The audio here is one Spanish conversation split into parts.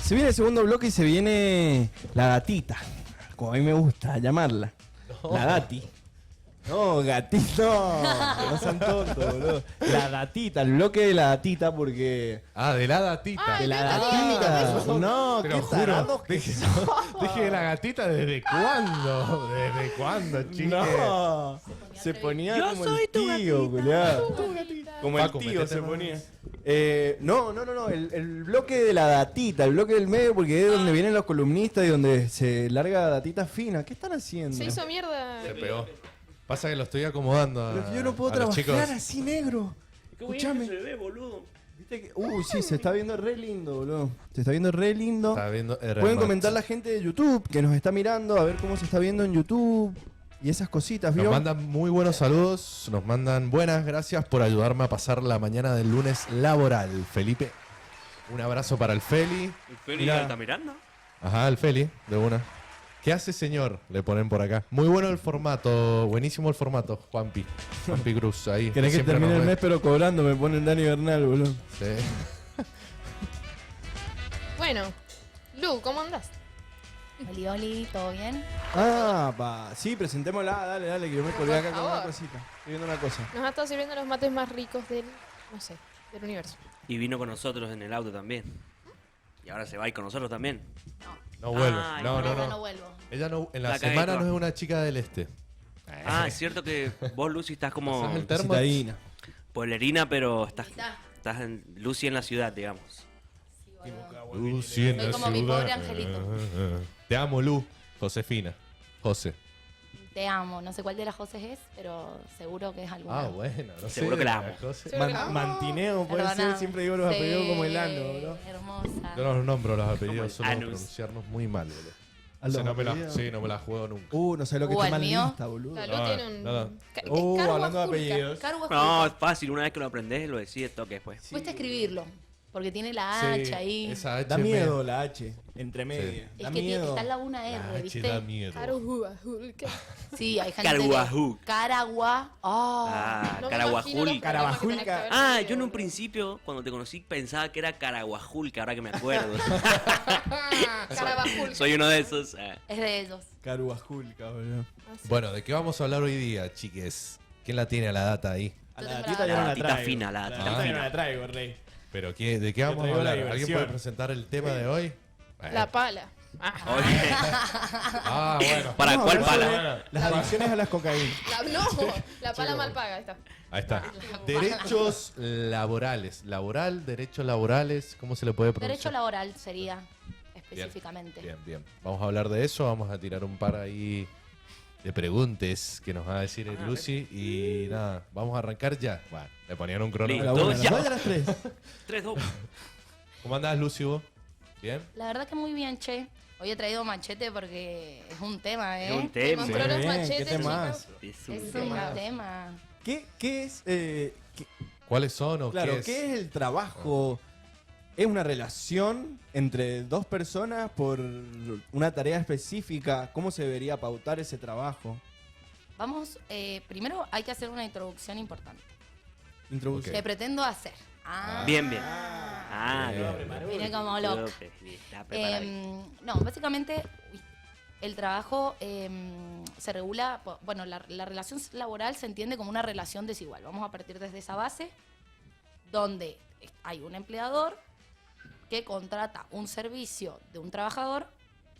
Se viene el segundo bloque y se viene la gatita, como a mí me gusta llamarla. No. La gati. No, gatito, no sean tontos, boludo. La gatita, el bloque de la gatita porque... Ah, de la gatita. De la gatita. No, te qué lo juro. tarados que son. Dije de la gatita, ¿desde cuándo? ¿Desde cuándo, chique? No, se ponía Yo como soy el tu tío, culiao. Como el Paco, tío metete se más. ponía. No, el bloque de la datita, el bloque del medio, porque es donde vienen los columnistas y donde se larga datita fina. ¿Qué están haciendo? Se hizo mierda. Se pegó. Pasa que lo estoy acomodando a, Pero yo no puedo a los trabajar chicos. así, negro. Escúchame. Se ve, boludo. ¿Viste que? Sí, se está viendo re lindo, boludo. Se está viendo re lindo. Está viendo Pueden comentar la gente de YouTube que nos está mirando, a ver cómo se está viendo en YouTube y esas cositas, Nos ¿vio? mandan muy buenos saludos, nos mandan buenas gracias por ayudarme a pasar la mañana del lunes laboral, Felipe. Un abrazo para el Feli. ¿El Feli Mirá. Altamiranda? Ajá, el Feli, de una. ¿Qué hace, señor? Le ponen por acá. Muy bueno el formato, buenísimo el formato, Juanpi. Juanpi Cruz, ahí. Querés que siempre termine nos el ve. mes pero cobrando, me ponen Dani Bernal, boludo. Sí. Bueno, Lu, ¿cómo andás? Oli, Oli, ¿todo bien? Sí, presentémosla, dale, que yo me colgué acá con una favor. cosita. Estoy viendo una cosa. Nos ha estado sirviendo los mates más ricos del, no sé, del universo. Y vino con nosotros en el auto también. Y ahora se va a ir con nosotros también. No vuelve. Ay, no, Yo no. no vuelvo. Ella no, en la La cagué semana toda. no es una chica del este. Ah, es cierto que vos, Lucy, estás como ¿Pasás el termo? Citadina. pueblerina, pero estás Está. en Lucy en la ciudad, digamos. Sí, boludo. Lucy en Soy la como mi ciudad. pobre angelito. Te amo, Lu. Josefina. José. Te amo. No sé cuál de las José es, pero seguro que es alguna. Ah, bueno. No Seguro sé, que la amo. José. Seguro que la amo. Mantineo puede Perdóname. ser, siempre digo los Sí, apellidos como el ano, bro. Hermosa. Yo no los nombro los apellidos, Como solo el anus. pronunciarnos muy mal, boludo. ¿A O sea, los no me la, apellidos? sí, no me la juego nunca. No sé lo que ¿O está el mal mío? lista, boludo. La Lu No, tiene un... no. Hablando de apellidos. No, es fácil. Una vez que lo aprendés, lo decís de toque después. Fuiste a escribirlo, porque tiene la Sí, H ahí. Esa H Da me- miedo la H, entre media. Es Da que miedo. está en la una La R, H ¿viste? da miedo. Carahuajulca. Sí, hay gente Caraguajú. que... Caragua. Ah, No me imagino los Caraguajul. problemas que tenés que Carabajulca. haber Ah, tenido, yo en un boludo. principio, cuando te conocí, pensaba que era Caraguajulca, ahora que me acuerdo. Carabajulca. Soy uno de esos. Es de ellos. Caruajulca, boludo. Bueno, ¿de qué vamos a hablar hoy día, chiques? ¿Quién la tiene a la data ahí? A Yo la tengo gatita la yo no la gatita traigo. fina, la La gatita gatita yo fina. no la traigo, rey. ¿Pero qué, de qué vamos a traigo la hablar? ¿Alguien diversión. puede presentar el tema de hoy? La pala. Ah, Oye, Ah, bueno. ¿para No, cuál hablando pala? de Las adicciones a las cocaínas. no, la pala mal paga, ahí está. Ahí está. Derechos laborales. Derechos laborales. ¿Cómo se le puede pronunciar? Derecho laboral sería específicamente. Bien. Vamos a hablar de eso. Vamos a tirar un par ahí de preguntas que nos va a decir el Lucy. Y nada, vamos a arrancar ya. Bueno, le ponían un A cronómetro. la Listo. una, a las ya. dos y a las tres. 3-2. ¿Cómo andás, Lucy, vos? ¿Bien? La verdad que muy bien, che. Hoy he traído machete porque es un tema, ¿eh? Es un tema. Mostró los bien, machetes, ¿qué temas? chicos. Es un Es un tema. tema. ¿Qué es? ¿Cuáles son o Claro, qué es? ¿qué es el trabajo? ¿Es una relación entre dos personas por una tarea específica? ¿Cómo se debería pautar ese trabajo? Vamos, primero hay que hacer una introducción importante. Introducción. Que pretendo hacer. Bien. Ah, bien. Viene como loco. Está preparado. No, básicamente el trabajo se regula, bueno, la relación laboral se entiende como una relación desigual. Vamos a partir desde esa base donde hay un empleador que contrata un servicio de un trabajador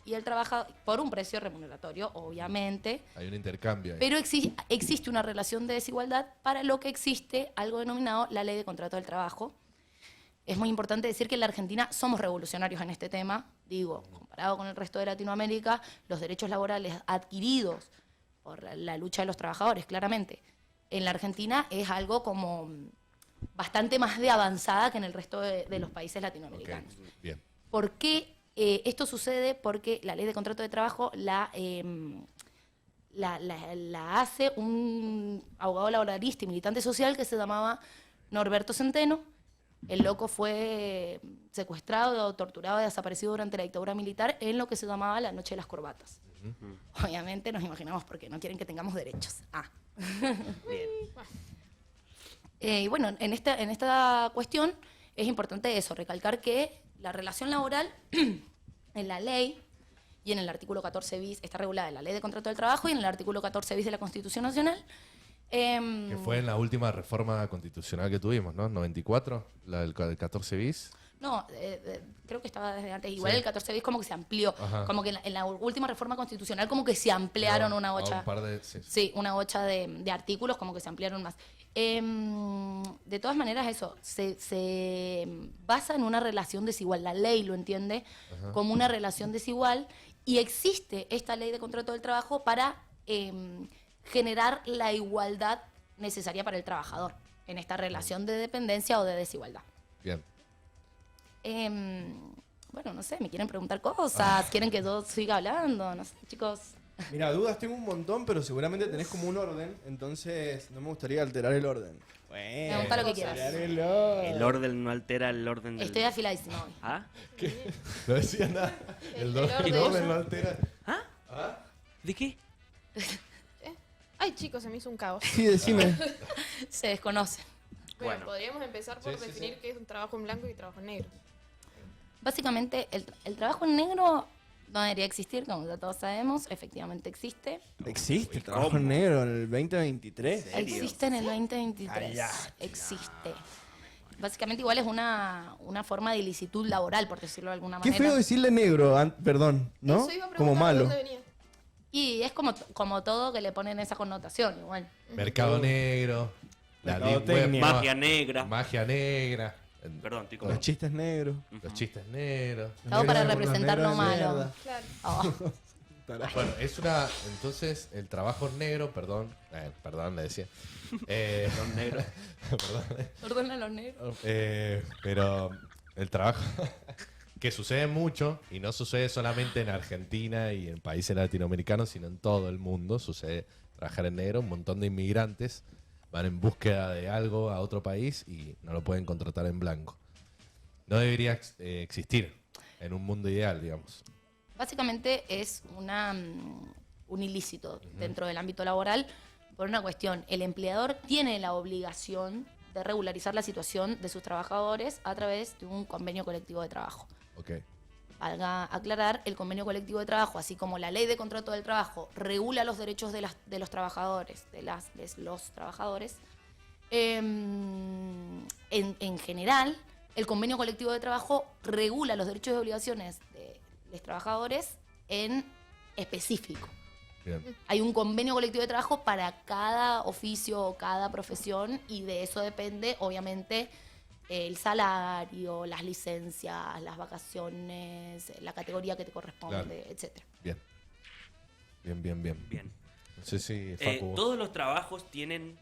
y el trabajador por un precio remuneratorio, obviamente, Hay un intercambio ahí. pero existe una relación de desigualdad para lo que existe algo denominado la ley de contrato del trabajo. Es muy importante decir que en la Argentina somos revolucionarios en este tema. Digo, comparado con el resto de Latinoamérica, los derechos laborales adquiridos por la lucha de los trabajadores, claramente, en la Argentina es algo como bastante más de avanzada que en el resto de los países Ok, latinoamericanos. bien. ¿Por qué esto sucede? Porque la ley de contrato de trabajo la hace un abogado laboralista y militante social que se llamaba Norberto Centeno. El loco fue secuestrado, torturado y desaparecido durante la dictadura militar en lo que se llamaba la Noche de las Corbatas. Obviamente nos imaginamos porque no quieren que tengamos derechos. Bien. Y bueno, en esta cuestión es importante eso, recalcar que la relación laboral en la ley y en el artículo 14 bis está regulada en la Ley de Contrato del Trabajo y en el artículo 14 bis de la Constitución Nacional. Que fue en la última reforma constitucional que tuvimos, ¿no? 94, la del 14 bis. No, creo que estaba desde antes. Igual Sí. el 14 bis como que se amplió. Ajá. Como que en la última reforma constitucional como que se ampliaron una A bocha. un par de, sí. Sí, una bocha de artículos como que se ampliaron más. De todas maneras, eso se basa en una relación desigual. La ley lo entiende como una relación desigual y existe esta ley de contrato del trabajo para generar la igualdad necesaria para el trabajador en esta relación de dependencia o de desigualdad. Bien. Bueno, no sé, me quieren preguntar cosas, quieren que yo siga hablando, no sé, chicos. Mira, dudas tengo un montón, pero seguramente tenés como un orden, entonces no me gustaría alterar el orden. Bueno, Pregunta lo que quieras. alterar el orden. El orden no altera el orden del... Estoy afiladísima hoy. ¿Ah? No decía nada. El El orden. orden no altera. ¿De qué? Ay, chicos, se me hizo un caos. Sí, decime. Se desconocen. Bueno. Podríamos empezar por Sí, sí, definir sí. qué es un trabajo en blanco y trabajo en negro. Básicamente, el trabajo en negro no debería existir, como ya todos sabemos, efectivamente existe. Existe el trabajo ¿Cómo? negro en el 2023. ¿Serio? Existe en el 2023. Cállate, Existe. Básicamente igual es una forma de ilicitud laboral, por decirlo de alguna Qué manera. feo decirle negro, perdón, ¿no? Eso iba a Como preguntar de malo. dónde venía. Y es como todo que le ponen esa connotación igual. Mercado negro. La deep Mercadotecnia. web. Magia negra. Magia negra. Perdón, estoy como... Los chistes negros. Los chistes negros. Todo para Negro, representar negro lo de malo. mierda. Claro. Oh. Bueno, es una... Entonces, el trabajo negro, perdón, le decía. Perdón, negro. Perdón. Perdona a los negros. Pero el trabajo que sucede mucho, y no sucede solamente en Argentina y en países latinoamericanos, sino en todo el mundo, sucede trabajar en negro. Un montón de inmigrantes van en búsqueda de algo a otro país y no lo pueden contratar en blanco. No debería existir en un mundo ideal, digamos. Básicamente es un ilícito dentro del ámbito laboral por una cuestión. El empleador tiene la obligación de regularizar la situación de sus trabajadores a través de un convenio colectivo de trabajo. Ok. Valga aclarar, el convenio colectivo de trabajo, así como la ley de contrato del trabajo, regula los derechos de los trabajadores, de los trabajadores. En general, el convenio colectivo de trabajo regula los derechos y obligaciones de los trabajadores en específico. Bien. Hay un convenio colectivo de trabajo para cada oficio o cada profesión y de eso depende, obviamente, el salario, las licencias, las vacaciones, la categoría que te corresponde, Claro. etcétera. Bien. Bien. Bien. No sé si Facu... ¿Todos los trabajos tienen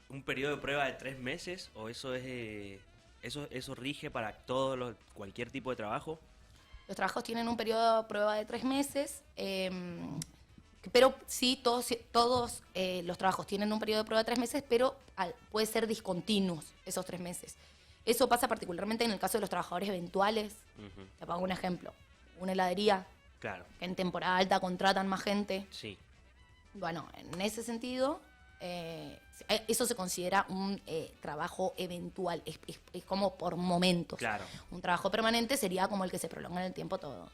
un periodo de prueba de 3 meses? ¿O eso es eso rige para cualquier tipo de trabajo? Los trabajos tienen un periodo de prueba de 3 meses, pero sí, todos los trabajos tienen un periodo de prueba de 3 meses, pero puede ser discontinuos esos 3 meses. Eso pasa particularmente en el caso de los trabajadores eventuales. Ujú. Te pongo un ejemplo. Una heladería, Claro, que en temporada alta contratan más gente. sí. Bueno, en ese sentido, eso se considera un trabajo eventual. Es como por momentos. Claro. Un trabajo permanente sería como el que se prolonga en el tiempo todo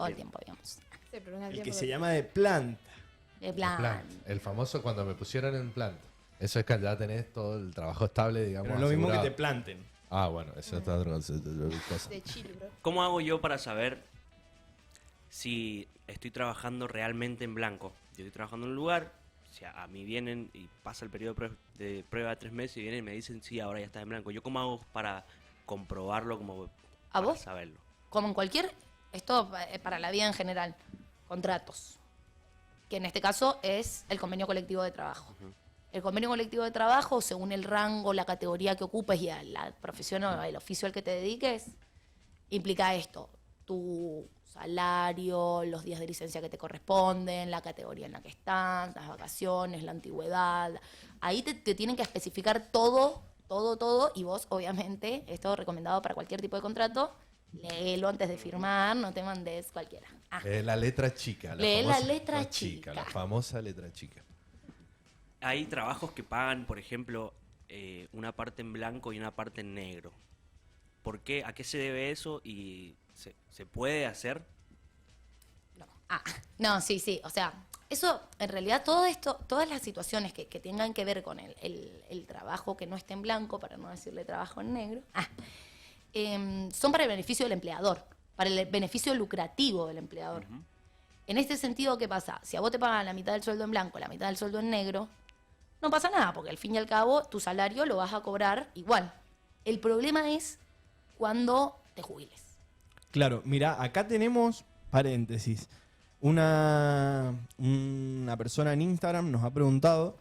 el tiempo, digamos. Se prolonga el El que tiempo se de- llama de planta. De plan. Plant. El famoso cuando me pusieron en plant. Eso es que ya tenés todo el trabajo estable, digamos. Pero es lo mismo que asegurado. te planten. Ah, bueno, eso es otra cosa. de Chile, bro. ¿Cómo hago yo para saber si estoy trabajando realmente en blanco? Yo estoy trabajando en un lugar, si a mí vienen y pasa el periodo de prueba de 3 meses y vienen y me dicen, sí, ahora ya estás en blanco. ¿Yo cómo hago para comprobarlo, como ¿A para vos? saberlo? Como en cualquier, esto para la vida en general, contratos, que en este caso es el convenio colectivo de trabajo. El convenio colectivo de trabajo, según el rango, la categoría que ocupes y a la profesión o el oficio al que te dediques, implica esto: tu salario, los días de licencia que te corresponden, la categoría en la que estás, las vacaciones, la antigüedad. Ahí te tienen que especificar todo, y vos, obviamente, esto recomendado para cualquier tipo de contrato, léelo antes de firmar, no te mandes cualquiera. Ah, La letra chica. Lee la famosa- letra chica. La famosa letra chica. Hay trabajos que pagan, por ejemplo, una parte en blanco y una parte en negro. ¿Por qué? ¿A qué se debe eso? ¿Y se puede hacer? No. No, sí. O sea, eso, en realidad, todo esto, todas las situaciones que tengan que ver con el trabajo que no esté en blanco, para no decirle trabajo en negro, son para el beneficio del empleador, para el beneficio lucrativo del empleador. En este sentido, ¿qué pasa? Si a vos te pagan la mitad del sueldo en blanco, la mitad del sueldo en negro, no pasa nada, porque al fin y al cabo tu salario lo vas a cobrar igual. El problema es cuando te jubiles. Claro, mira, acá tenemos, paréntesis, una persona en Instagram nos ha preguntado: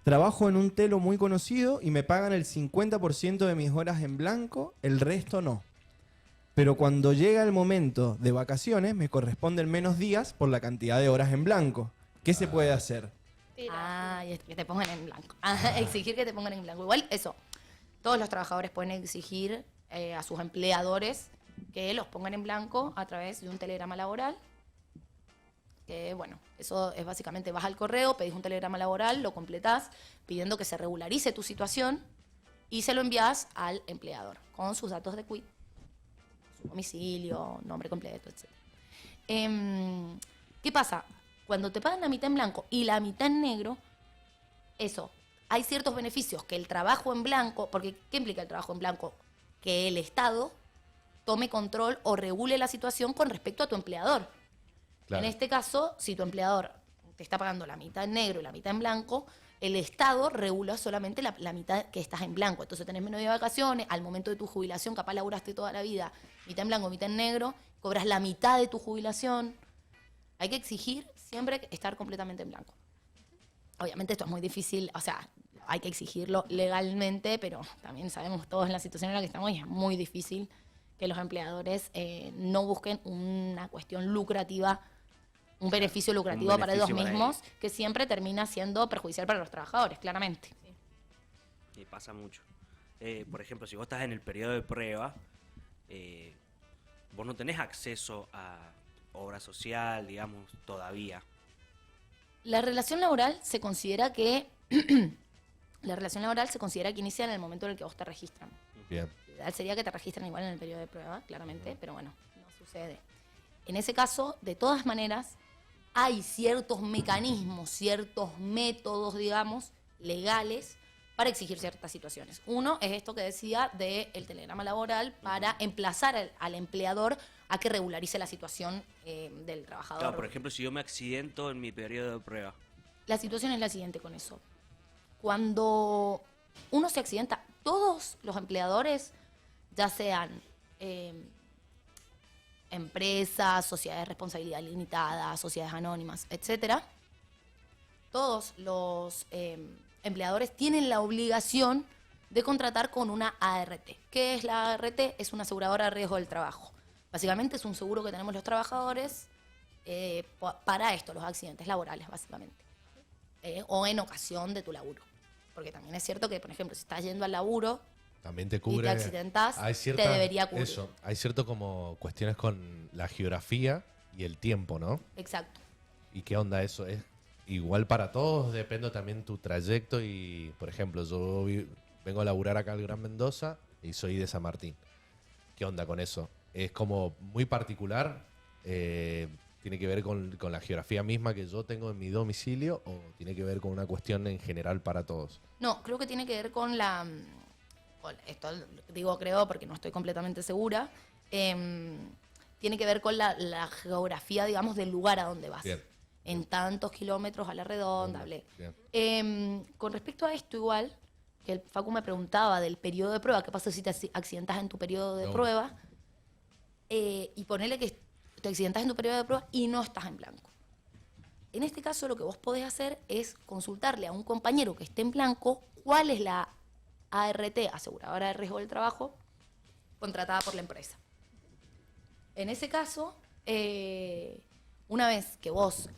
trabajo en un telo muy conocido y me pagan el 50% de mis horas en blanco, el resto no. Pero cuando llega el momento de vacaciones me corresponden menos días por la cantidad de horas en blanco. ¿Qué se puede hacer? Y que te pongan en blanco. Exigir que te pongan en blanco. Igual, eso, todos los trabajadores pueden exigir a sus empleadores que los pongan en blanco a través de un telegrama laboral. Que, bueno, eso es básicamente, vas al correo, pedís un telegrama laboral, lo completás pidiendo que se regularice tu situación y se lo envías al empleador con sus datos de quit, su domicilio, nombre completo, etc. ¿Qué pasa? Cuando te pagan la mitad en blanco y la mitad en negro, eso, hay ciertos beneficios que el trabajo en blanco, porque ¿qué implica el trabajo en blanco? Que el Estado tome control o regule la situación con respecto a tu empleador. Claro. En este caso, si tu empleador te está pagando la mitad en negro y la mitad en blanco, el Estado regula solamente la mitad que estás en blanco. Entonces tenés menos días de vacaciones, al momento de tu jubilación, capaz laburaste toda la vida, mitad en blanco, mitad en negro, cobras la mitad de tu jubilación. Hay que exigir siempre estar completamente en blanco. Obviamente esto es muy difícil, o sea, hay que exigirlo legalmente, pero también sabemos todos en la situación en la que estamos y es muy difícil que los empleadores no busquen una cuestión lucrativa, un beneficio lucrativo para ellos mismos, que siempre termina siendo perjudicial para los trabajadores, claramente. Y pasa mucho. Por ejemplo, si vos estás en el periodo de prueba, vos no tenés acceso a obra social, digamos, todavía. La relación laboral se considera que inicia en el momento en el que vos te registran. Bien. Lo ideal sería que te registren igual en el periodo de prueba, claramente, pero bueno, no sucede. En ese caso, de todas maneras, hay ciertos mecanismos, ciertos métodos, digamos, legales para exigir ciertas situaciones. Uno es esto que decía del telegrama laboral para emplazar al empleador a que regularice la situación del trabajador. Claro, por ejemplo, si yo me accidento en mi periodo de prueba. La situación es la siguiente con eso. Cuando uno se accidenta, todos los empleadores, ya sean empresas, sociedades de responsabilidad limitada, sociedades anónimas, etcétera, todos los empleadores tienen la obligación de contratar con una ART. ¿Qué es la ART? Es una aseguradora de riesgo del trabajo. Básicamente es un seguro que tenemos los trabajadores para esto, los accidentes laborales, básicamente. O en ocasión de tu laburo. Porque también es cierto que, por ejemplo, si estás yendo al laburo También te cubre. y te accidentás, te debería cubrir. Eso, hay cierto como cuestiones con la geografía y el tiempo, ¿no? Exacto. ¿Y qué onda eso? ¿Es igual para todos? Depende también tu trayecto y, por ejemplo, yo vengo a laburar acá al Gran Mendoza y soy de San Martín. ¿Qué onda con eso? ¿Es como muy particular? ¿Tiene que ver con la geografía misma que yo tengo en mi domicilio o tiene que ver con una cuestión en general para todos? No, creo que tiene que ver con esto digo creo porque no estoy completamente segura, tiene que ver con la geografía, digamos, del lugar a donde vas. Bien. En tantos kilómetros a la redonda, hablé. Bien. Con respecto a esto igual, que el Facu me preguntaba del periodo de prueba, ¿qué pasa si te accidentas en tu periodo de prueba? Y ponele que te accidentas en tu periodo de prueba y no estás en blanco. En este caso lo que vos podés hacer es consultarle a un compañero que esté en blanco cuál es la ART, aseguradora de riesgo del trabajo, contratada por la empresa. En ese caso, una vez que vos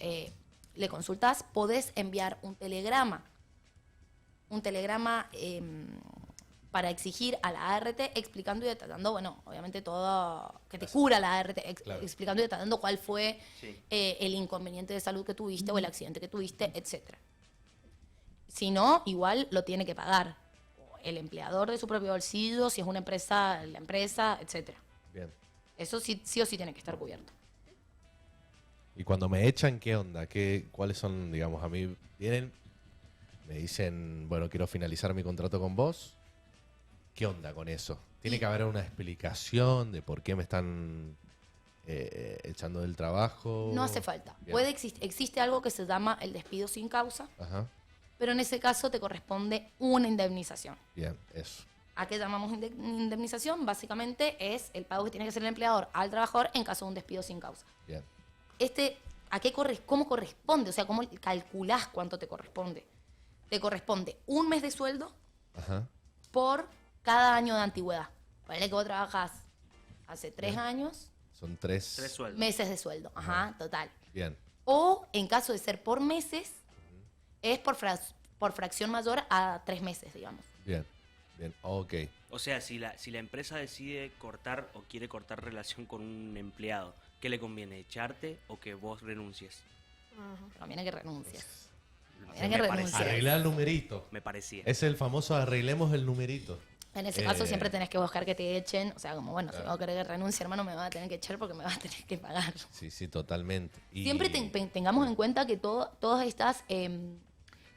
le consultás, podés enviar un telegrama para exigir a la ART explicando y detallando, bueno, obviamente todo, que te cura la ART, Claro. explicando y detallando cuál fue Sí. el inconveniente de salud que tuviste o el accidente que tuviste, etc. Si no, igual lo tiene que pagar. el empleador de su propio bolsillo, si es una empresa, la empresa, etcétera. Bien. Eso sí o sí tiene que estar cubierto. Y cuando me echan, ¿qué onda? ¿Cuáles son, digamos, a mí vienen, me dicen, bueno, quiero finalizar mi contrato con vos? ¿Qué onda con eso? ¿Tiene que haber una explicación de por qué me están echando del trabajo? No hace falta. Bien. Existe algo que se llama el despido sin causa, Ajá. pero en ese caso te corresponde una indemnización. Bien, eso. ¿A qué llamamos indemnización? Básicamente es el pago que tiene que hacer el empleador al trabajador en caso de un despido sin causa. Bien. ¿Cómo corresponde? O sea, ¿cómo calculás cuánto te corresponde? Te corresponde un mes de sueldo Ajá. por cada año de antigüedad. Ponele que vos trabajás hace 3 años, Son 3. 3 sueldos. meses de sueldo. Ajá, total. Bien. O, en caso de ser por meses, es por fracción mayor a 3 meses, digamos. Bien. Bien. Ok. O sea, si la empresa decide cortar o quiere cortar relación con un empleado, ¿qué le conviene? ¿Echarte o que vos renuncies? Conviene que renuncies. Me Conviene que parecía. renuncies. Arreglar el numerito. Me parecía. Es el famoso arreglemos el numerito. En ese caso siempre tenés que buscar que te echen. O sea, como, bueno, si no querés que renuncie, hermano, me va a tener que echar porque me va a tener que pagar. Sí, sí, totalmente. Y Siempre tengamos en cuenta que todas estas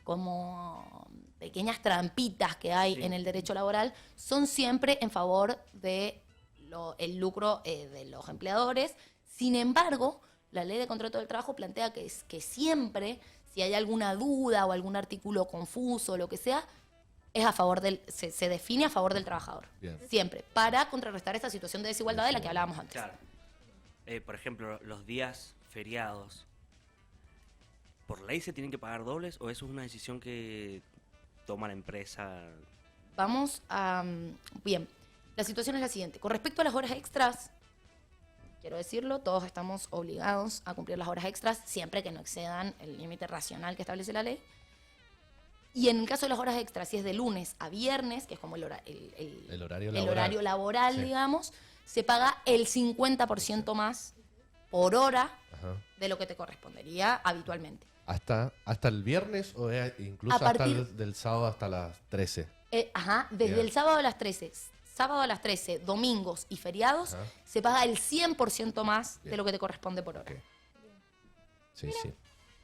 como pequeñas trampitas que hay en el derecho laboral son siempre en favor de el lucro de los empleadores. Sin embargo, la ley de contrato del trabajo plantea que siempre, si hay alguna duda o algún artículo confuso o lo que sea, es a favor se define a favor del trabajador. Bien. Siempre, para contrarrestar esta situación de desigualdad de la que hablábamos antes. Claro. Por ejemplo, los días feriados, ¿por ley se tienen que pagar dobles o eso es una decisión que toma la empresa? Vamos a... Bien, la situación es la siguiente. Con respecto a las horas extras, quiero decirlo, todos estamos obligados a cumplir las horas extras siempre que no excedan el límite racional que establece la ley. Y en el caso de las horas extras, si es de lunes a viernes, que es como el horario laboral. horario laboral, Sí. digamos, se paga el 50% más por hora Ajá. de lo que te correspondería habitualmente. ¿Hasta el viernes o incluso A hasta partir- del sábado hasta las 13? Desde Bien. el sábado a las 13, domingos y feriados, Ajá. se paga el 100% más de Bien. lo que te corresponde por hora. Ok. Sí, sí.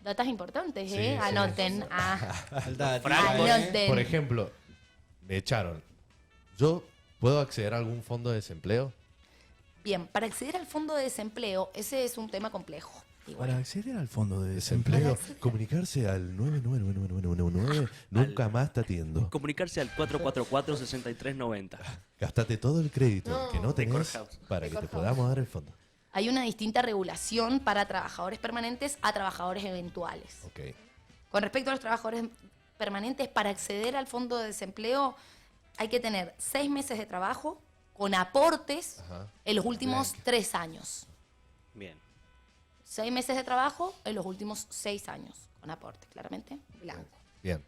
Datas importantes, Sí, ¿eh? sí. Anoten. Franco, Anoten. Por ejemplo, me echaron. ¿Yo puedo acceder a algún fondo de desempleo? Bien, para acceder al fondo de desempleo, ese es un tema complejo. Igual. Para acceder al fondo de Desempleo, comunicarse al 9999999, nunca más te atiendo. Comunicarse al 444-6390. Gastate todo el crédito que no tenés Courthouse. para que te podamos dar el fondo. Hay una distinta regulación para trabajadores permanentes a trabajadores eventuales. Ok. Con respecto a los trabajadores permanentes, para acceder al fondo de desempleo hay que tener 6 meses de trabajo con aportes Ajá. en los últimos Blanco. 3 años. Bien. 6 meses de trabajo en los últimos 6 años, con aporte, claramente, blanco. Bien.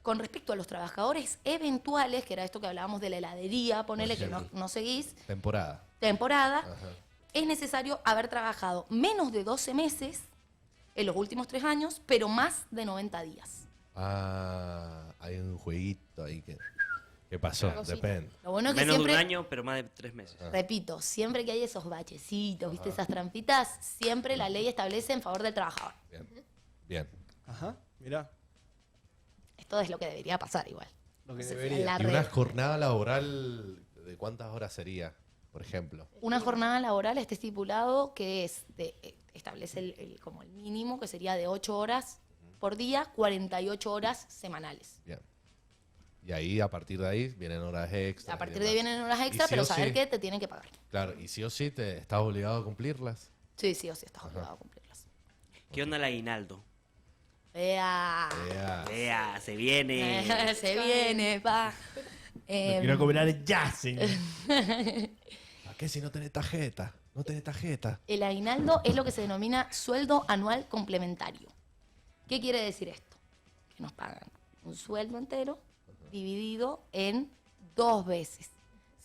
Con respecto a los trabajadores eventuales, que era esto que hablábamos de la heladería, ponele que ejemplo. no seguís, Temporada. temporada, Ajá. es necesario haber trabajado menos de 12 meses en los últimos 3 años, pero más de 90 días. Hay un jueguito ahí que... ¿Qué pasó? Una cosita. Depende. Lo bueno es que Menos de siempre, un año, pero más de 3 meses. repito, siempre que hay esos bachecitos, ¿viste? Esas trampitas, siempre la ley establece en favor del trabajador. Bien. Bien. Ajá, mirá. Esto es lo que debería pasar igual. Lo que O sea, debería. la ¿Y una red. jornada laboral de cuántas horas sería, por ejemplo? Una jornada laboral está estipulado que establece como el mínimo, que sería de 8 horas por día, 48 horas semanales. Bien. Y ahí, a partir de ahí, vienen horas extras. A partir y de ahí demás. vienen horas Y extra, sí pero o saber sí. que te tienen que pagar. Claro, y sí o sí te estás obligado a cumplirlas. Sí, sí o sí, estás obligado a cumplirlas. ¿Qué onda el aguinaldo? Vea. Vea. Vea, se viene. Se viene, pa. Quiero cobrar ya, señor. ¿A qué si no tenés tarjeta? No tenés tarjeta. El aguinaldo es lo que se denomina sueldo anual complementario. ¿Qué quiere decir esto? Que nos pagan un sueldo entero dividido en 2 veces.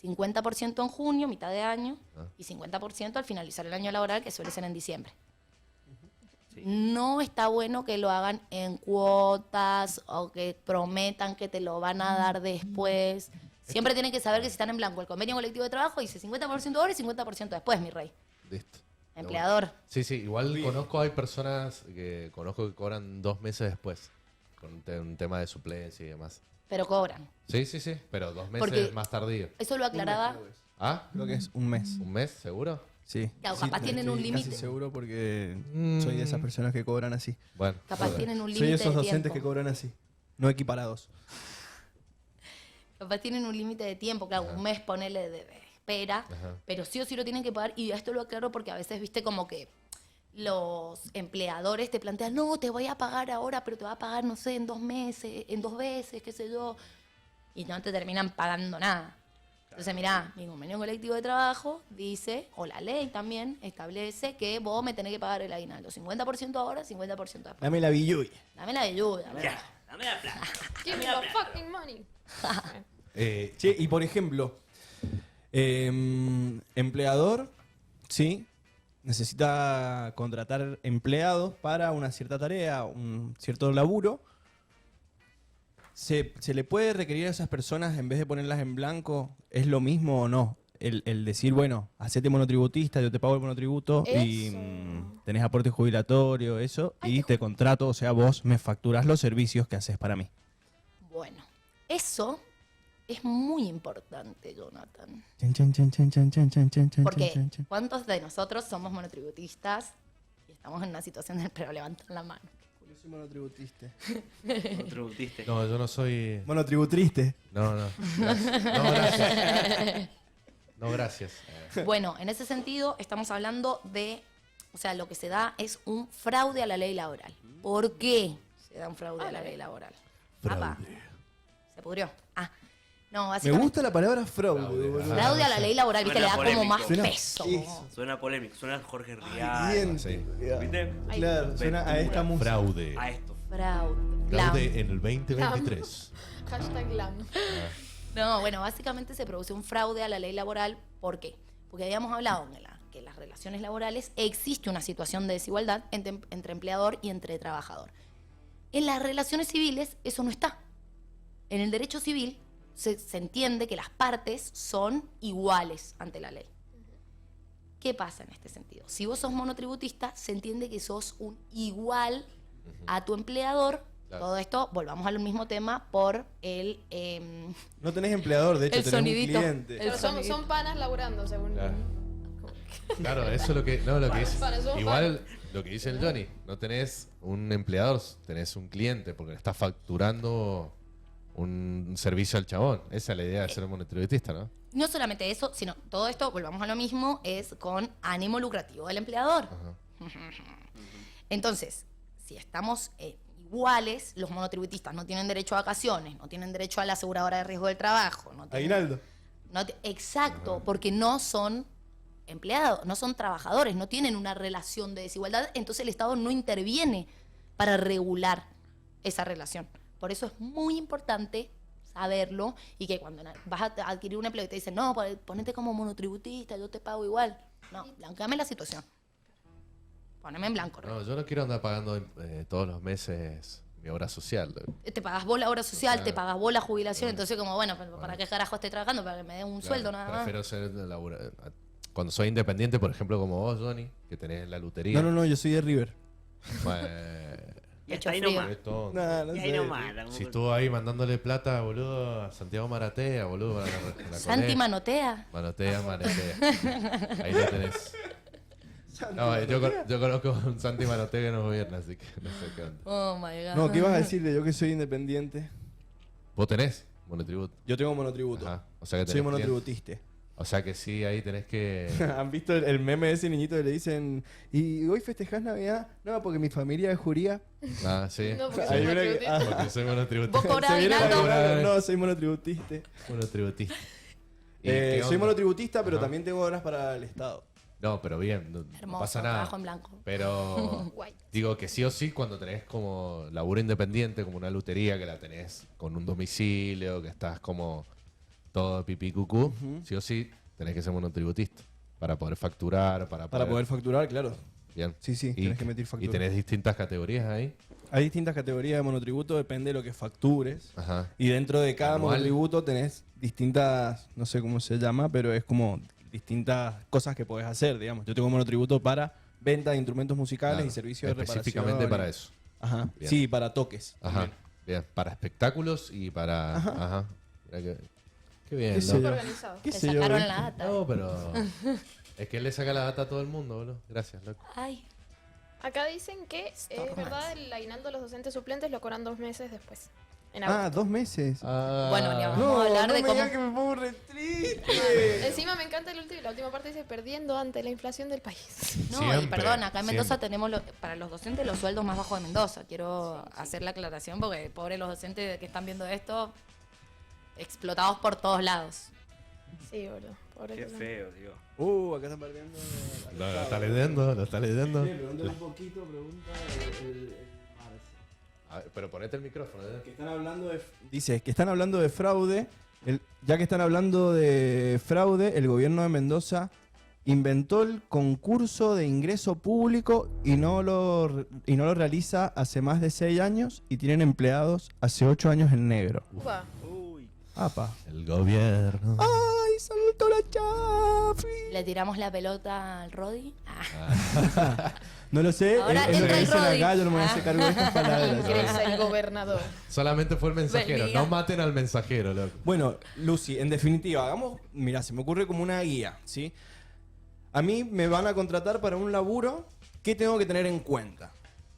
50% en junio, mitad de año, y 50% al finalizar el año laboral, que suele ser en diciembre. Sí. No está bueno que lo hagan en cuotas o que prometan que te lo van a dar después. Siempre tienen que saber que si están en blanco, el convenio colectivo de trabajo dice 50% ahora y 50% después, mi rey. Listo. Empleador. Sí, sí, igual hay personas que conozco que cobran 2 meses después, con un tema de suplencia y demás. Pero cobran. Sí, sí, sí, pero 2 meses Porque- más tardío. Eso lo aclaraba. ¿Ah? Creo que es un mes. ¿Un mes, seguro? Sí. Claro, Sí, capaz tienen un estoy límite. Casi seguro porque soy de esas personas que cobran así. Bueno. Capaz joder. tienen un Soy límite de de esos docentes tiempo. que cobran así. No equiparados. Capaz tienen un límite de tiempo, claro, un mes ponele de espera, Ajá. pero sí o sí lo tienen que pagar. Y esto lo aclaro porque a veces, viste, como que los empleadores te plantean, no, te voy a pagar ahora, pero te va a pagar, no sé, en 2 meses, en 2 veces, qué sé yo. Y no te terminan pagando nada. Entonces, mirá, mi convenio colectivo de trabajo dice, o la ley también establece que vos me tenés que pagar el aguinaldo. 50% ahora, 50% después. Dame la billuy. Dame la ayuda. Ya, dame la plata. Give me the fucking money. Che, y por ejemplo, empleador, sí, necesita contratar empleados para una cierta tarea, un cierto laburo. ¿Se le puede requerir a esas personas, en vez de ponerlas en blanco, es lo mismo o no? El decir, bueno, hacete monotributista, yo te pago el monotributo y Eso. tenés aporte jubilatorio, eso, y te contrato, o sea, vos me facturás los servicios que haces para mí. Bueno, eso es muy importante, Jonathan. Chan, chan, chan, chan, chan, chan, chan, chan, chan, Porque chan, chan. ¿cuántos de nosotros somos monotributistas y estamos en una situación de pero levantan la mano? Yo soy monotributista. Otro triste. No, yo no soy... Monotributriste. No, no. Gracias. No, gracias. No, gracias. Bueno, en ese sentido estamos hablando de, o sea, lo que se da es un fraude a la ley laboral. ¿Por qué se da un fraude a la ley laboral? Apa, se pudrió. Ah, no, Me básicamente gusta la palabra fraude. Fraude, boludo. ajá. fraude a la ley laboral, viste, le da Suena como más polémico. peso. Eso. Suena polémico, suena Jorge Bien. Rial. Sí. ¿Viste? Claro, suena a esta música. Fraude. A esto. Fraude. Fraude en el 2023. Hashtag glam. No, bueno, básicamente se produce un fraude a la ley laboral. ¿Por qué? Porque habíamos hablado que en las relaciones laborales existe una situación de desigualdad entre empleador y entre trabajador. En las relaciones civiles eso no está. En el derecho civil se entiende que las partes son iguales ante la ley. ¿Qué pasa en este sentido? Si vos sos monotributista, se entiende que sos un igual a tu empleador. Claro. Todo esto, volvamos al mismo tema, por el... No tenés empleador, de hecho, El tenés sonidito. un cliente. El Pero son, sonidito. son panas laburando, según. Claro. Claro, eso es lo que... No, lo que dice... Para eso Igual lo que dice el Johnny. No tenés un empleador, tenés un cliente, porque le estás facturando un servicio al chabón. Esa es la idea de ser monotributista, ¿no? No solamente eso, sino todo esto, volvamos a lo mismo, es con ánimo lucrativo del empleador. Ajá. Entonces, si estamos iguales, los monotributistas no tienen derecho a vacaciones, no tienen derecho a la aseguradora de riesgo del trabajo. No tienen- Aguinaldo. exacto, porque no son empleados, no son trabajadores, no tienen una relación de desigualdad, entonces el Estado no interviene para regular esa relación. Por eso es muy importante saberlo y que cuando vas a adquirir un empleo y te dicen, no, ponete como monotributista, yo te pago igual. No, blanqueame la situación. Poneme en blanco. No, yo no quiero andar pagando todos los meses mi obra social. Te pagas vos la obra social, Claro. te pagas vos la jubilación, entonces como, bueno, ¿para qué carajo estoy trabajando? Para que me den un sueldo nada más. Prefiero ser cuando soy independiente, por ejemplo, como vos, Johnny, que tenés la lutería. No, yo soy de River. Bueno, Y hasta ahí Pecho nomás. es tonto. No Y ahí sé. nomás. la- Si estuvo ahí mandándole plata, boludo, a Santiago Maratea, boludo. a la Santi Coné. Manotea. Manotea. Ahí lo tenés. No, yo conozco a un Santi Manotea que no gobierna, así que no sé qué onda. Oh my God. No, ¿qué vas a decir de yo que soy independiente? ¿Vos tenés monotributo? Yo tengo monotributo. Ajá. O sea que tenés Soy clientes. monotributista. O sea que sí, ahí tenés que... ¿Han visto el meme de ese niñito que le dicen, ¿y hoy festejás Navidad? No, porque mi familia es juría. Ah, sí. No, porque Sí. soy Hay una que- monotributista. Porque soy monotributista. ¿Vos cobrás Se viene la aguinaldo? palabra, no, soy monotributista. Monotributista. ¿Y qué Soy onda? monotributista, pero Ajá. también tengo horas para el Estado. No, pero bien, no Hermoso, pasa nada. trabajo en blanco. Pero Guay. digo que sí o sí, cuando tenés como laburo independiente, como una lutería, que la tenés con un domicilio, que estás como todo pipí cucú, sí o sí tenés que ser monotributista para poder facturar, Para poder facturar, claro. Bien. Sí, sí, Y, tenés que emitir factura. y tenés distintas categorías ahí. Hay distintas categorías de monotributo, depende de lo que factures. Ajá. Y dentro de cada Anual. monotributo tenés distintas, no sé cómo se llama, pero es como distintas cosas que podés hacer, digamos. Yo tengo monotributo para venta de instrumentos musicales Claro. y servicios de reparación. Específicamente para eso. Ajá. Bien. Sí, para toques. Ajá. también. Bien. Para espectáculos y para. Ajá. Mira qué bien, Qué sé loco. yo. organizado. ¿Qué Te sé yo, sacaron eh? la data. No, pero. Es que él le saca la data a todo el mundo, boludo. Gracias, loco. Ay, Acá dicen que es Stormans. verdad, el aguinaldo a los docentes suplentes lo cobran 2 meses después. En Ah, agosto. 2 meses. Bueno, ni hablar. no, Vamos a hablar no de me cómo- digas que me pongo re triste. Encima me encanta la última parte, dice perdiendo ante la inflación del país. no, y Siempre, perdón, acá en Mendoza siempre. tenemos para los docentes los sueldos más bajos de Mendoza. Quiero hacer la aclaración porque pobres los docentes que están viendo esto, explotados por todos lados. Sí, boludo. Pobre Qué que- feo, digo. Acá están perdiendo. Lo está leyendo, lo está leyendo. Pregúntale un poquito, pregunta el A ver, pero ponete el micrófono, ¿eh? que están hablando de, dice que están hablando de fraude. Ya que están hablando de fraude, el gobierno de Mendoza inventó el concurso de ingreso público y no lo realiza hace más de 6 años y tienen empleados hace 8 años en negro. Upa. Uy. Apa. El gobierno. ¡Ay, saltó la chafi! ¿Le tiramos la pelota al Rodi? No lo sé, Ahora es lo entra que el dicen Rodi. acá, yo no me voy a hacer cargo de estas palabras. Ingresa el gobernador. Solamente fue el mensajero. Bendiga. No maten al mensajero, loco. Bueno, Lucy, en definitiva, hagamos, mira, se me ocurre como una guía, ¿sí? A mí me van a contratar para un laburo, ¿qué tengo que tener en cuenta?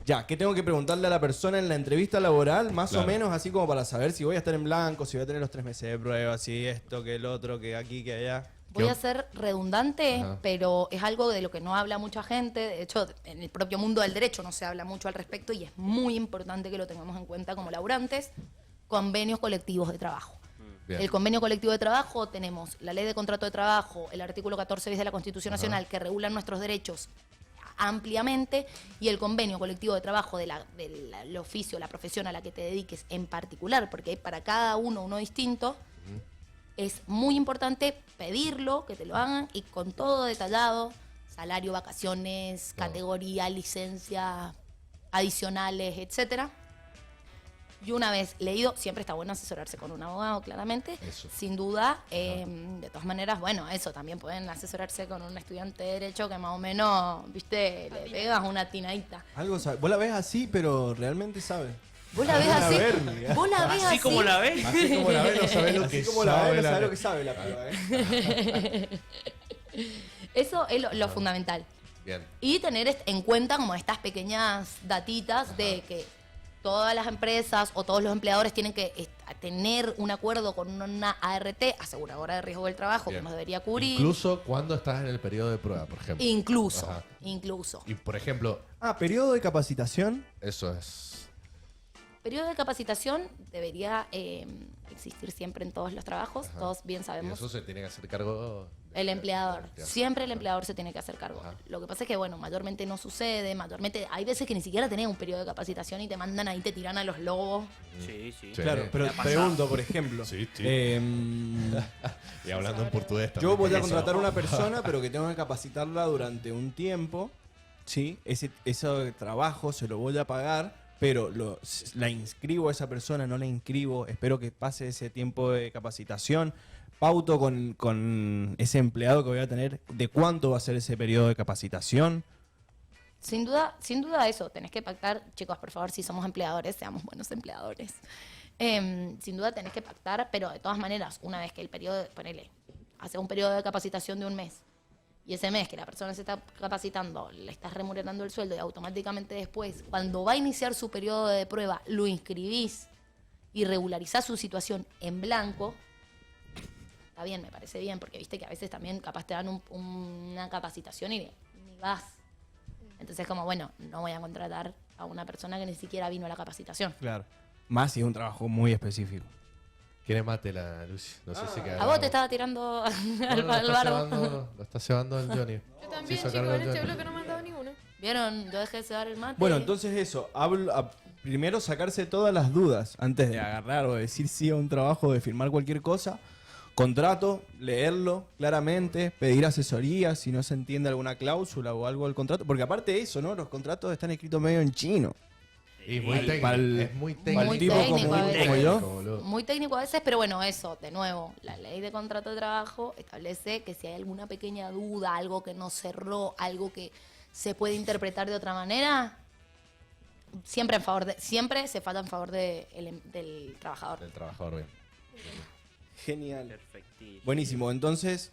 Ya, ¿qué tengo que preguntarle a la persona en la entrevista laboral? Más Claro. o menos, así como para saber si voy a estar en blanco, si voy a tener los 3 meses de prueba, si esto, que el otro, que aquí, que allá. Voy a ser redundante, Ajá. pero es algo de lo que no habla mucha gente. De hecho, en el propio mundo del derecho no se habla mucho al respecto y es muy importante que lo tengamos en cuenta como laburantes. Convenios colectivos de trabajo. Bien. El convenio colectivo de trabajo, tenemos la ley de contrato de trabajo, el artículo 14 bis de la Constitución Nacional que regulan nuestros derechos ampliamente y el convenio colectivo de trabajo del oficio, la profesión a la que te dediques en particular, porque hay para cada uno distinto. Es muy importante pedirlo, que te lo hagan y con todo detallado, salario, vacaciones, Todo. categoría, licencia, adicionales, etcétera. Y una vez leído, siempre está bueno asesorarse con un abogado, claramente. Eso. Sin duda, de todas maneras, bueno, eso también pueden asesorarse con un estudiante de Derecho que más o menos, viste, le pegas una tinadita. Algo sabe. Vos la ves así, pero realmente sabe. Vos la ves Van a así, ver, mira. vos la ves Así como la ves. Así como la ve, no sabe lo que Así como la sabe ves, no la- sabe lo que sabe la piba, ¿eh? Eso es lo fundamental. Bien. Y tener en cuenta como estas pequeñas datitas de que todas las empresas o todos los empleadores tienen que tener un acuerdo con una ART, aseguradora de riesgo del trabajo, Bien. que nos debería cubrir. Incluso cuando estás en el periodo de prueba, por ejemplo. Incluso. Ajá. Incluso. Y por ejemplo, Ah, periodo de capacitación. eso es. Periodo de capacitación debería existir siempre en todos los trabajos. Ajá. Todos bien Y sabemos. eso se tiene que hacer cargo. El empleador. empleador. Siempre el empleador se tiene que hacer cargo. Ajá. Lo que pasa es que, bueno, mayormente no sucede. Mayormente hay veces que ni siquiera tenés un periodo de capacitación y te mandan ahí, te tiran a los lobos. Sí, sí. Sí. Claro, pero Me ha pasado. pregunto, por ejemplo. Sí, sí. Y hablando en portugués también. Yo voy a Eso. contratar a una persona, pero que tengo que capacitarla durante un tiempo. Sí, ese trabajo se lo voy a pagar, pero la inscribo a esa persona, no la inscribo. Espero que pase ese tiempo de capacitación. Pauto con ese empleado que voy a tener de cuánto va a ser ese periodo de capacitación. Sin duda eso, tenés que pactar, chicos, por favor, si somos empleadores, seamos buenos empleadores. Sin duda tenés que pactar, pero de todas maneras, una vez que el periodo, ponele, hace un periodo de capacitación de un mes, y ese mes que la persona se está capacitando, le estás remunerando el sueldo y automáticamente después, cuando va a iniciar su periodo de prueba, lo inscribís y regularizás su situación en blanco, está bien, me parece bien, porque viste que a veces también capaz te dan una capacitación y ni vas. Entonces, como, bueno, no voy a contratar a una persona que ni siquiera vino a la capacitación. Claro. Más si es un trabajo muy específico. ¿Quiere mate la Lucy? No sé si A vos te estaba tirando No, al lo está bardo. cebando, lo está cebando el Johnny. Yo también, Se hizo chicos, cargo en el este Johnny. bloque no me han dado ninguno. ¿Vieron? Yo dejé de cebar el mate. Bueno, entonces eso, primero sacarse todas las dudas antes de agarrar o decir sí a un trabajo, de firmar cualquier cosa. contrato, leerlo claramente, pedir asesoría si no se entiende alguna cláusula o algo del contrato. Porque aparte de eso, ¿no? Los contratos están escritos medio en chino. Y muy Para técnico. el- Es muy para técnico. el tipo técnico a como veces. yo. boludo. Muy técnico a veces, pero bueno, eso, de nuevo, la ley de contrato de trabajo establece que si hay alguna pequeña duda, algo que no cerró, algo que se puede interpretar de otra manera, siempre se falta en favor del trabajador. Del trabajador, bien. Genial. Perfectísimo. Buenísimo. Entonces,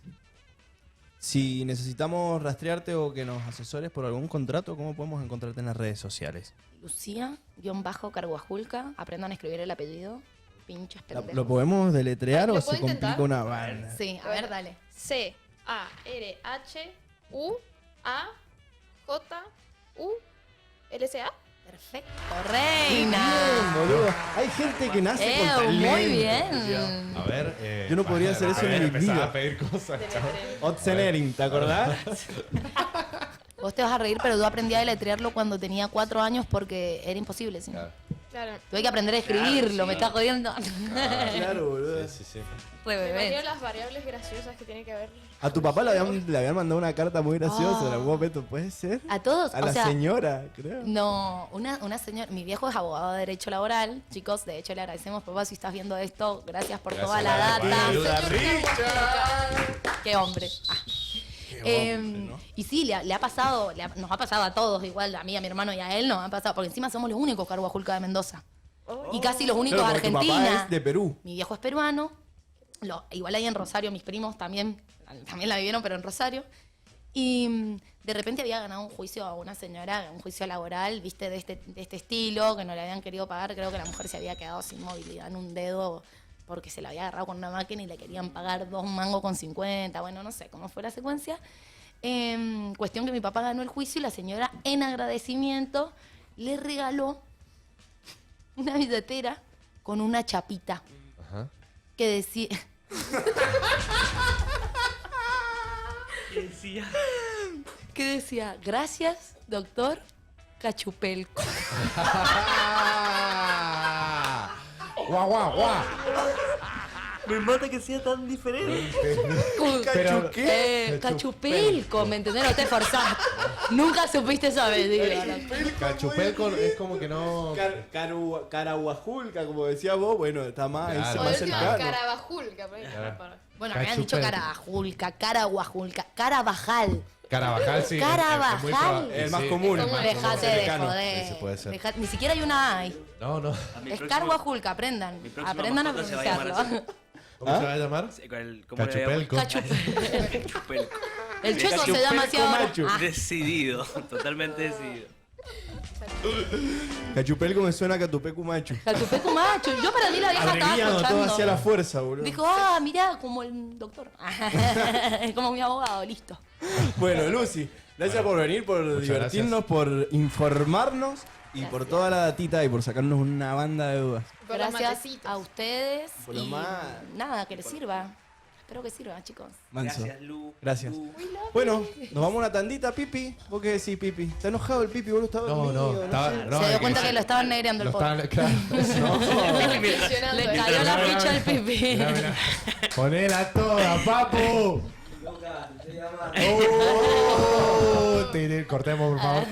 si necesitamos rastrearte o que nos asesores por algún contrato, ¿cómo podemos encontrarte en las redes sociales? Lucía-Carguajulca, aprendan a escribir el apellido, pinches pendejos. ¿Lo podemos deletrear ¿Lo o se puedo complica intentar? una banda? Sí, a ver, dale. C-A-R-H-U-A-J-U-L-C-A. Perfecto, Bien, reina. boludo. Hay gente que nace con talento. Muy bien. A ver. Yo no podría hacer eso en mi empezar vida. a pedir cosas, chaval. Otzenering, ¿te acordás? Vos te vas a reír, pero yo aprendí a deletrearlo cuando tenía 4 años porque era imposible. ¿Sí? Claro. Claro. Tuve que aprender a escribirlo, me está jodiendo. Claro, boludo. Sí, sí, sí. Re Me bebé. imagino las variables graciosas que tiene que haber. A tu papá le habían mandado una carta muy graciosa en Ah. algún momento, ¿puede ser? A todos, A o la sea, señora, creo. no, una señora, mi viejo es abogado de derecho laboral, chicos, de hecho le agradecemos, papá, si estás viendo esto, gracias por toda la Gracias, data. ayuda, Qué hombre. Ah. Y sí, le ha pasado, nos ha pasado a todos, igual a mí, a mi hermano y a él nos ha pasado, porque encima somos los únicos Carguajulca de Mendoza. Y casi los únicos Claro, de porque tu Argentina. papá es de Perú. Mi viejo es peruano, igual ahí en Rosario, mis primos también la vivieron, pero en Rosario. Y de repente había ganado un juicio a una señora, un juicio laboral, viste, de este estilo, que no le habían querido pagar. Creo que la mujer se había quedado sin movilidad en un dedo porque se la había agarrado con una máquina y le querían pagar 2 mangos con 50. Bueno, no sé cómo fue la secuencia. Cuestión que mi papá ganó el juicio y la señora, en agradecimiento, le regaló una billetera con una chapita Ajá. que decía... que decía, gracias, doctor Cachupelco. ¡Guau, guau, guau! Me mata que sea tan diferente. Pero, Cachupelco, ¿me entendés? No te esforzás. Nunca supiste esa medida. Cachupelco es como que no. Caraguajulca, como decía vos, bueno, está más, Claro. ese O más de última, cercano. Carabajulca. por ahí. Claro. Bueno, me habían dicho Cachupelco. Carajulca, Carabajulca, Carabajal. Carabajal, sí. Carabajal. Es muy probable. Es el más Sí. común. Es como Dejate de cercano. joder. Sí, sí, puede ser. Ni siquiera hay una A ahí. No, no. A mi Es próximo- Carguajulca, aprendan. mi próxima Aprendan a mascota se va a llamar pronunciarlo. ¿Cómo se va a llamar? ¿Cómo le llaman? Cachupelco. Cachupelco. El chueco se llama así ahora. Machu. Ah, Decidido, totalmente decidido. Cachupelco me suena a Catupecu Machu. Catupecu macho. Yo para mí la vieja estaba Abreviado, todo escuchando. hacia la fuerza, boludo. Dijo, mirá, como el doctor. Como mi abogado, listo. Bueno, Lucy, gracias por venir, por Muchas divertirnos, por informarnos y por toda la datita y por sacarnos una banda de dudas. Por los Gracias matecitos. a ustedes. Por lo Y más. nada, que les sirva. Espero que sirva, chicos. Manso. Gracias, Lu. Gracias. Lu. Bueno, nos vamos a una tandita, Pipi. ¿Vos qué decís, Pipi? ¿Está enojado el Pipi, boludo? ¿Está No, dormido? no. Estaba, sé. no, Se es dio cuenta que lo estaban negreando el lo pobre. estaban- claro. Impresionante. Le cayó la ficha al Pipi. Mirá, mirá. Ponela toda, papu. Oh, cortemos, por favor.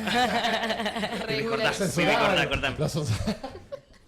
Regular. Cortá, cortá. Los-